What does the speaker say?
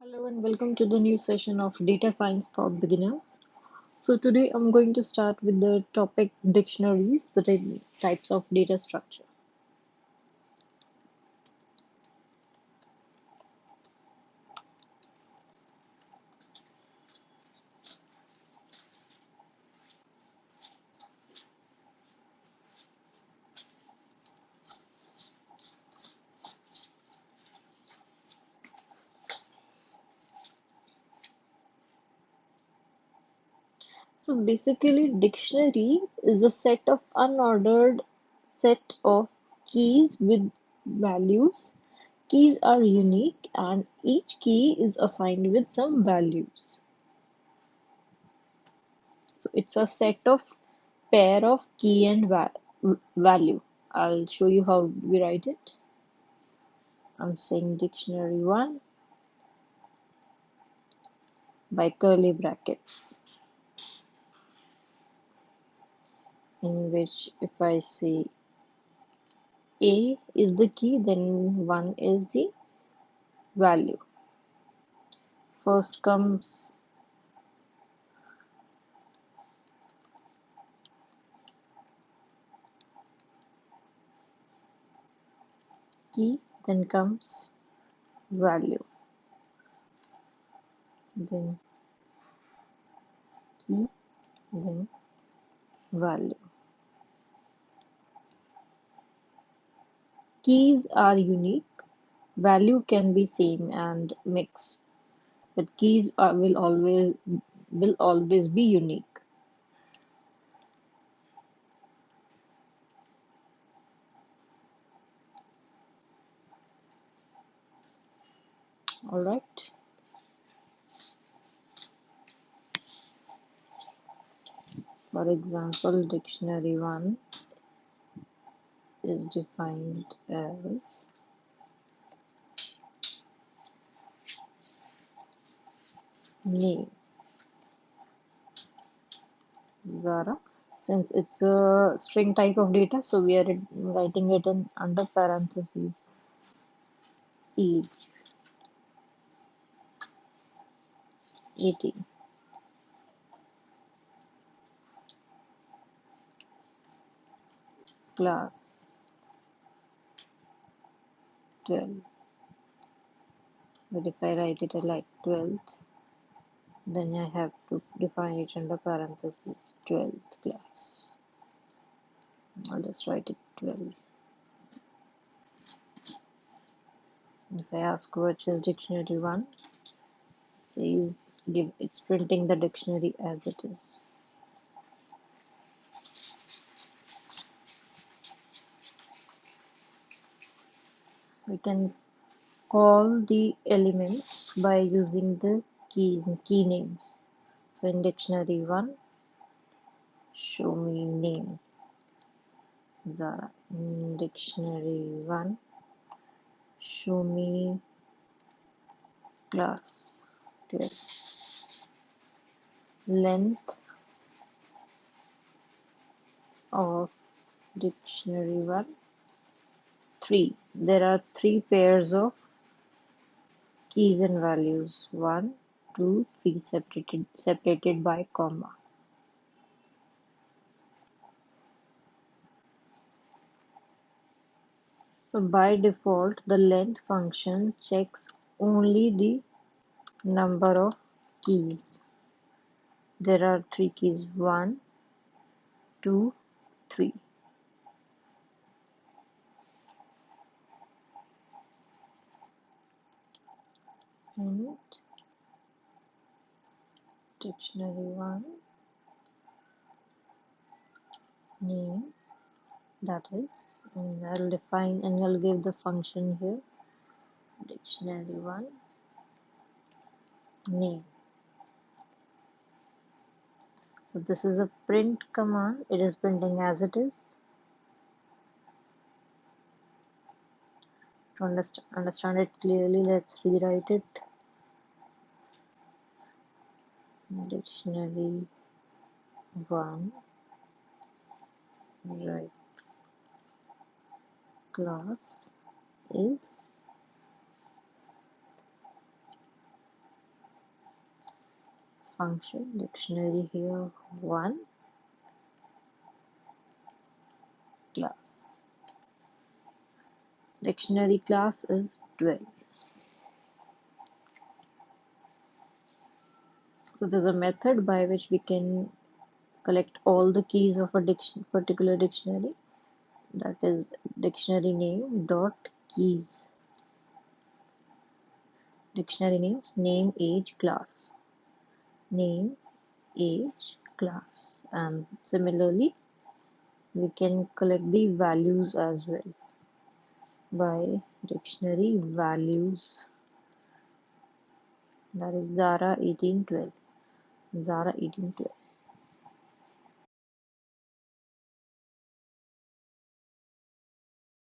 Hello and welcome to the new session of Data Science for Beginners. So today I'm going to start with the topic dictionaries, the types of data structure. So basically dictionary is a set of unordered set of keys with values. Keys are unique and each key is assigned with some values. So it's a set of pair of key and value. I'll show you how we write it. I'm saying dictionary 1 by curly brackets, in which if I say A is the key, then 1 is the value. First comes key, then comes value, then key, then value. Keys are unique, value can be same and mix, but keys will always be unique. All right. For example, dictionary 1 is defined as name, Zara. Since it's a string type of data, so we are writing it in under parentheses. Age 18, class 12. But if I write it like 12th, then I have to define it under parentheses 12th class. I'll just write it 12. If I ask which is dictionary 1, it says it's printing the dictionary as it is. We can call the elements by using the key names. So in dictionary 1, show me name, Zara. In dictionary 1, show me class 12. Length of dictionary 1, 3. There are 3 pairs of keys and values. 1, 2, 3 separated by comma. So by default, the length function checks only the number of keys. There are 3 keys: 1, 2, 3. And dictionary 1 name, that is, and I'll define and I'll give the function here. Dictionary 1 name. So this is a print command. It is printing as it is. To understand it clearly, let's rewrite it. Dictionary 1, right, class is function dictionary here 1 class. Dictionary class is 12. So there's a method by which we can collect all the keys of a particular dictionary, that is dictionary name dot keys. Dictionary names name age class, name age class, and similarly we can collect the values as well by dictionary values, that is Zara 1812. Zara 1812.